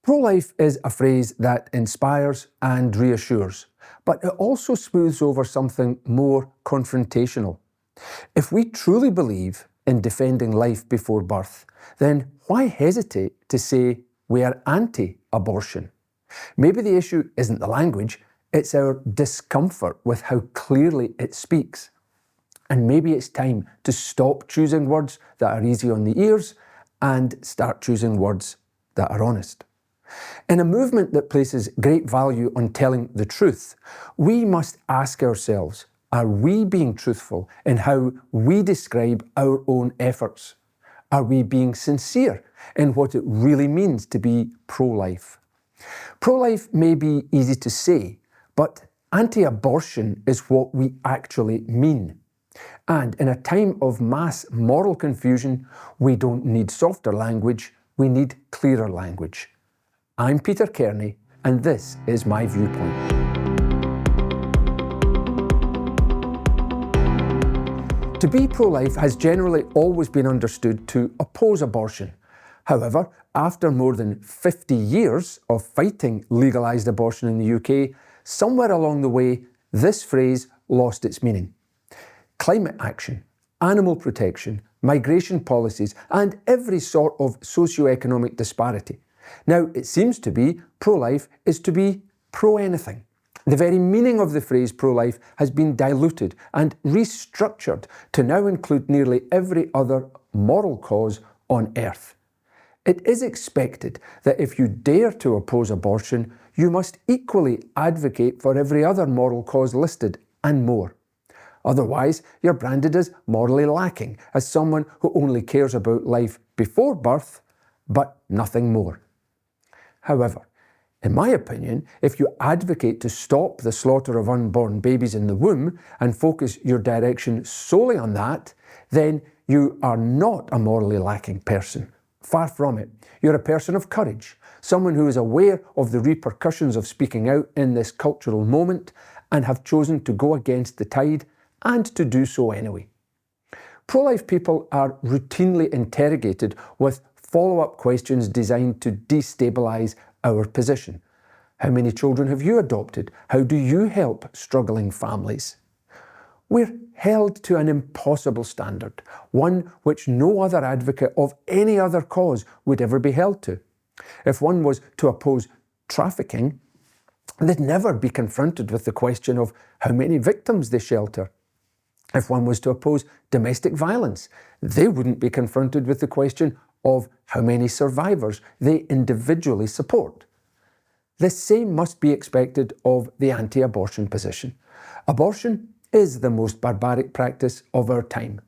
Pro-life is a phrase that inspires and reassures, but it also smooths over something more confrontational. If we truly believe in defending life before birth, then why hesitate to say we are anti-abortion? Maybe the issue isn't the language, it's our discomfort with how clearly it speaks. And maybe it's time to stop choosing words that are easy on the ears and start choosing words that are honest. In a movement that places great value on telling the truth, we must ask ourselves, are we being truthful in how we describe our own efforts? Are we being sincere in what it really means to be pro-life? Pro-life may be easy to say, but anti-abortion is what we actually mean. And in a time of mass moral confusion, we don't need softer language, we need clearer language. I'm Peter Kearney, and this is my viewpoint. To be pro-life has generally always been understood to oppose abortion. However, after more than 50 years of fighting legalised abortion in the UK, somewhere along the way, this phrase lost its meaning. Climate action, animal protection, migration policies, and every sort of socio-economic disparity. Now, it seems to be pro-life is to be pro-anything. The very meaning of the phrase pro-life has been diluted and restructured to now include nearly every other moral cause on earth. It is expected that if you dare to oppose abortion, you must equally advocate for every other moral cause listed and more. Otherwise, you're branded as morally lacking, as someone who only cares about life before birth, but nothing more. However, in my opinion, if you advocate to stop the slaughter of unborn babies in the womb and focus your direction solely on that, then you are not a morally lacking person. Far from it. You're a person of courage, someone who is aware of the repercussions of speaking out in this cultural moment and have chosen to go against the tide and to do so anyway. Pro-life people are routinely interrogated with follow-up questions designed to destabilise our position. How many children have you adopted? How do you help struggling families? We're held to an impossible standard, one which no other advocate of any other cause would ever be held to. If one was to oppose trafficking, they'd never be confronted with the question of how many victims they shelter. If one was to oppose domestic violence, they wouldn't be confronted with the question of how many survivors they individually support. The same must be expected of the anti-abortion position. Abortion is the most barbaric practice of our time.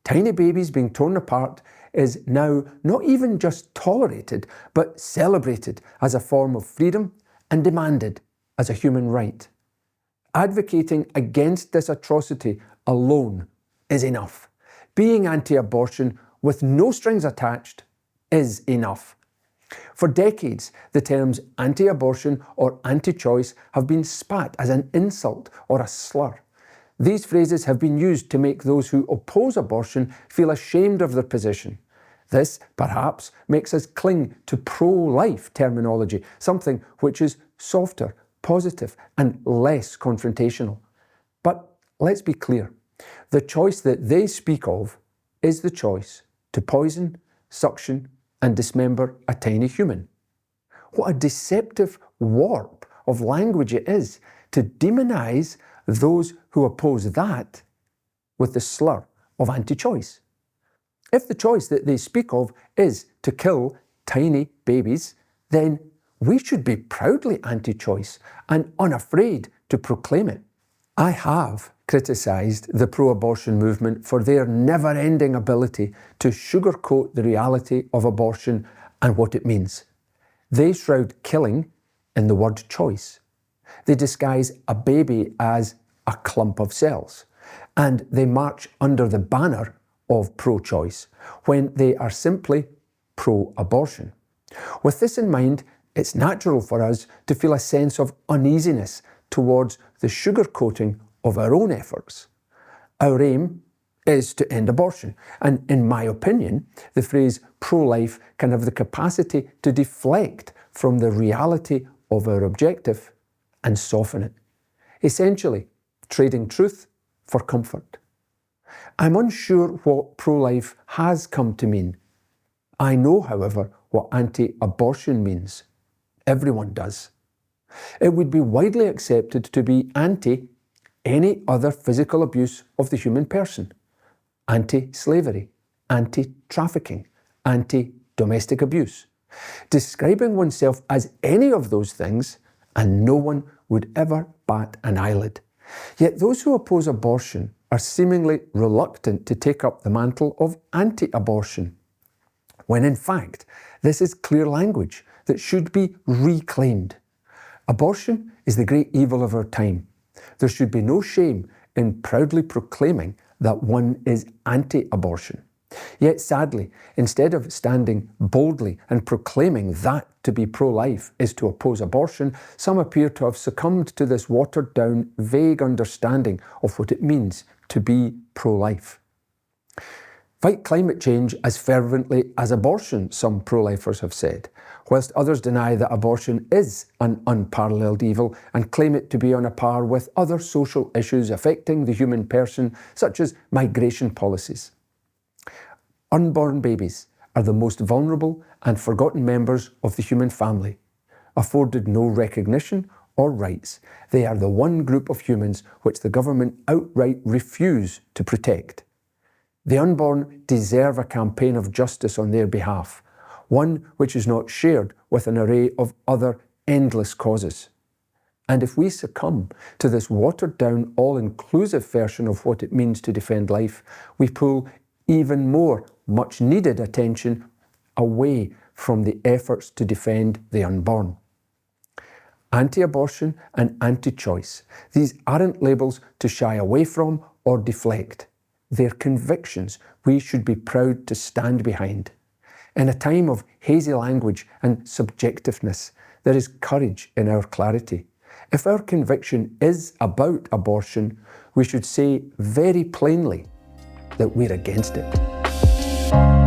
Tiny babies being torn apart is now not even just tolerated, but celebrated as a form of freedom and demanded as a human right. Advocating against this atrocity alone is enough. Being anti-abortion with no strings attached is enough. For decades, the terms anti-abortion or anti-choice have been spat as an insult or a slur. These phrases have been used to make those who oppose abortion feel ashamed of their position. This, perhaps, makes us cling to pro-life terminology, something which is softer, positive, and less confrontational. But let's be clear, the choice that they speak of is the choice to poison, suction, and dismember a tiny human. What a deceptive warp of language it is to demonise those who oppose that with the slur of anti-choice. If the choice that they speak of is to kill tiny babies, then we should be proudly anti-choice and unafraid to proclaim it. I have criticised the pro-abortion movement for their never-ending ability to sugarcoat the reality of abortion and what it means. They shroud killing in the word choice. They disguise a baby as a clump of cells, and they march under the banner of pro-choice when they are simply pro-abortion. With this in mind, it's natural for us to feel a sense of uneasiness towards the sugarcoating of our own efforts. Our aim is to end abortion, and in my opinion, the phrase pro-life can have the capacity to deflect from the reality of our objective and soften it. Essentially, trading truth for comfort. I'm unsure what pro-life has come to mean. I know, however, what anti-abortion means. Everyone does. It would be widely accepted to be anti any other physical abuse of the human person, anti-slavery, anti-trafficking, anti-domestic abuse, describing oneself as any of those things, and no one would ever bat an eyelid. Yet those who oppose abortion are seemingly reluctant to take up the mantle of anti-abortion, when in fact this is clear language that should be reclaimed. Abortion is the great evil of our time. There should be no shame in proudly proclaiming that one is anti-abortion. Yet sadly, instead of standing boldly and proclaiming that to be pro-life is to oppose abortion, some appear to have succumbed to this watered-down, vague understanding of what it means to be pro-life. Fight climate change as fervently as abortion, some pro-lifers have said, whilst others deny that abortion is an unparalleled evil and claim it to be on a par with other social issues affecting the human person, such as migration policies. Unborn babies are the most vulnerable and forgotten members of the human family. Afforded no recognition or rights, they are the one group of humans which the government outright refuse to protect. The unborn deserve a campaign of justice on their behalf, one which is not shared with an array of other endless causes. And if we succumb to this watered-down, all-inclusive version of what it means to defend life, we pull even more much-needed attention away from the efforts to defend the unborn. Anti-abortion and anti-choice, these aren't labels to shy away from or deflect. They're convictions we should be proud to stand behind. In a time of hazy language and subjectiveness, there is courage in our clarity. If our conviction is about abortion, we should say very plainly that we're against it.